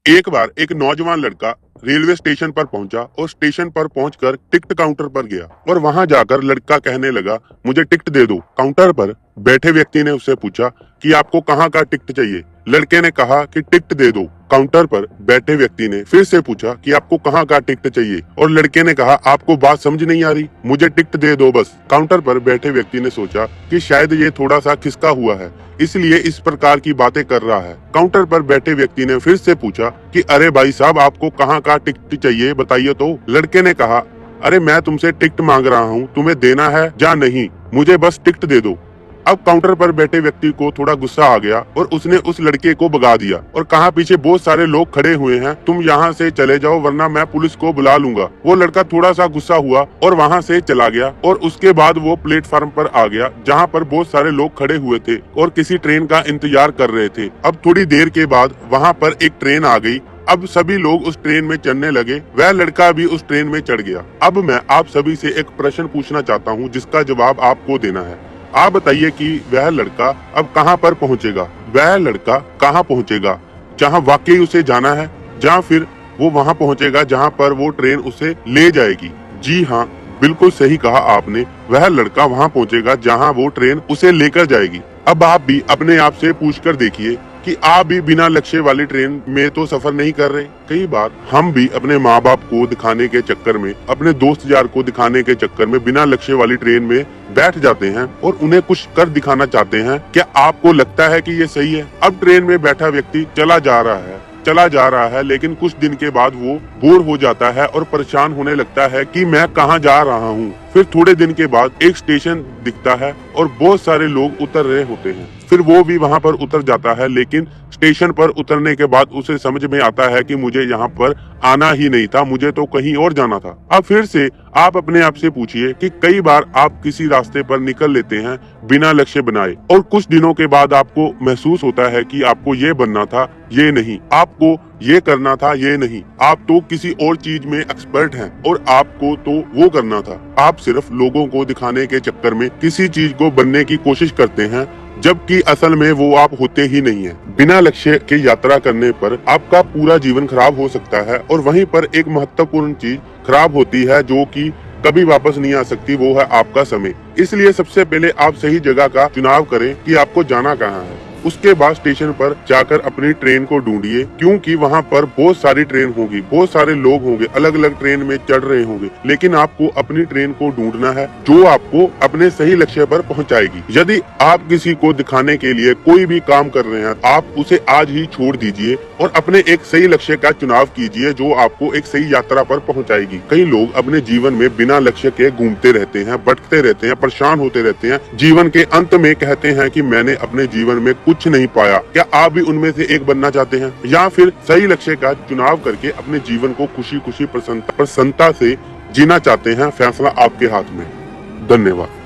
एक बार एक नौजवान लड़का रेलवे स्टेशन पर पहुंचा और स्टेशन पर पहुंचकर टिकट काउंटर पर गया और वहां जाकर लड़का कहने लगा, मुझे टिकट दे दो। काउंटर पर बैठे व्यक्ति ने उससे पूछा कि आपको कहां का टिकट चाहिए। लड़के ने कहा कि टिकट दे दो। काउंटर पर बैठे व्यक्ति ने फिर से पूछा कि आपको कहां का टिकट चाहिए और लड़के ने कहा, आपको बात समझ नहीं आ रही, मुझे टिकट दे दो बस। काउंटर पर बैठे व्यक्ति ने सोचा कि शायद ये थोड़ा सा खिसका हुआ है, इसलिए इस प्रकार की बातें कर रहा है। काउंटर पर बैठे व्यक्ति ने फिर से पूछा कि अरे भाई साहब, आपको कहां का टिकट चाहिए, बताइए तो। लड़के ने कहा, अरे मैं तुमसे टिकट मांग रहा हूँ, तुम्हें देना है या नहीं, मुझे बस टिकट दे दो। अब काउंटर पर बैठे व्यक्ति को थोड़ा गुस्सा आ गया और उसने उस लड़के को भगा दिया और कहा, पीछे बहुत सारे लोग खड़े हुए हैं, तुम यहाँ से चले जाओ वरना मैं पुलिस को बुला लूंगा। वो लड़का थोड़ा सा गुस्सा हुआ और वहाँ से चला गया और उसके बाद वो प्लेटफार्म पर आ गया जहाँ पर बहुत सारे लोग खड़े हुए थे और किसी ट्रेन का इंतजार कर रहे थे। अब थोड़ी देर के बाद वहाँ पर एक ट्रेन आ गई। अब सभी लोग उस ट्रेन में चढ़ने लगे, वह लड़का भी उस ट्रेन में चढ़ गया। अब मैं आप सभी से एक प्रश्न पूछना चाहता हूँ जिसका जवाब आपको देना है। आप बताइए कि वह लड़का अब कहां पर पहुंचेगा। वह लड़का कहां पहुंचेगा, जहां वाकई उसे जाना है, या फिर वो वहां पहुंचेगा जहां पर वो ट्रेन उसे ले जाएगी। जी हाँ, बिल्कुल सही कहा आपने, वह लड़का वहां पहुंचेगा जहां वो ट्रेन उसे लेकर जाएगी। अब आप भी अपने आप से पूछकर देखिए कि आप भी बिना लक्ष्य वाली ट्रेन में तो सफर नहीं कर रहे। कई बार हम भी अपने माँ बाप को दिखाने के चक्कर में, अपने दोस्त यार को दिखाने के चक्कर में बिना लक्ष्य वाली ट्रेन में बैठ जाते हैं और उन्हें कुछ कर दिखाना चाहते हैं। क्या आपको लगता है कि ये सही है? अब ट्रेन में बैठा व्यक्ति चला जा रहा है, लेकिन कुछ दिन के बाद वो बोर हो जाता है और परेशान होने लगता है कि मैं कहाँ जा रहा हूँ। फिर थोड़े दिन के बाद एक स्टेशन दिखता है और बहुत सारे लोग उतर रहे होते हैं। फिर वो भी वहाँ पर उतर जाता है, लेकिन स्टेशन पर उतरने के बाद उसे समझ में आता है कि मुझे यहाँ पर आना ही नहीं था, मुझे तो कहीं और जाना था। अब फिर से आप अपने आप से पूछिए कि कई बार आप किसी रास्ते पर निकल लेते हैं बिना लक्ष्य बनाए और कुछ दिनों के बाद आपको महसूस होता है कि आपको ये बनना था, ये नहीं, आपको ये करना था, ये नहीं, आप तो किसी और चीज में एक्सपर्ट हैं और आपको तो वो करना था। आप सिर्फ लोगों को दिखाने के चक्कर में किसी चीज को बनने की कोशिश करते हैं, जबकि असल में वो आप होते ही नहीं है। बिना लक्ष्य के यात्रा करने पर आपका पूरा जीवन खराब हो सकता है और वहीं पर एक महत्वपूर्ण चीज खराब होती है जो कि कभी वापस नहीं आ सकती, वो है आपका समय। इसलिए सबसे पहले आप सही जगह का चुनाव करें कि आपको जाना कहाँ है। उसके बाद स्टेशन पर जाकर अपनी ट्रेन को ढूंढिए, क्योंकि वहाँ पर बहुत सारी ट्रेन होगी, बहुत सारे लोग होंगे, अलग अलग ट्रेन में चढ़ रहे होंगे, लेकिन आपको अपनी ट्रेन को ढूंढना है जो आपको अपने सही लक्ष्य पर पहुँचाएगी। यदि आप किसी को दिखाने के लिए कोई भी काम कर रहे हैं, आप उसे आज ही छोड़ दीजिए और अपने एक सही लक्ष्य का चुनाव कीजिए जो आपको एक सही यात्रा पर पहुँचाएगी। कई लोग अपने जीवन में बिना लक्ष्य के घूमते रहते हैं, भटकते रहते हैं, परेशान होते रहते हैं, जीवन के अंत में कहते हैं कि मैंने अपने जीवन में कुछ नहीं पाया। क्या आप भी उनमें से एक बनना चाहते हैं, या फिर सही लक्ष्य का चुनाव करके अपने जीवन को खुशी खुशी प्रसन्नता से जीना चाहते हैं? फैसला आपके हाथ में। धन्यवाद।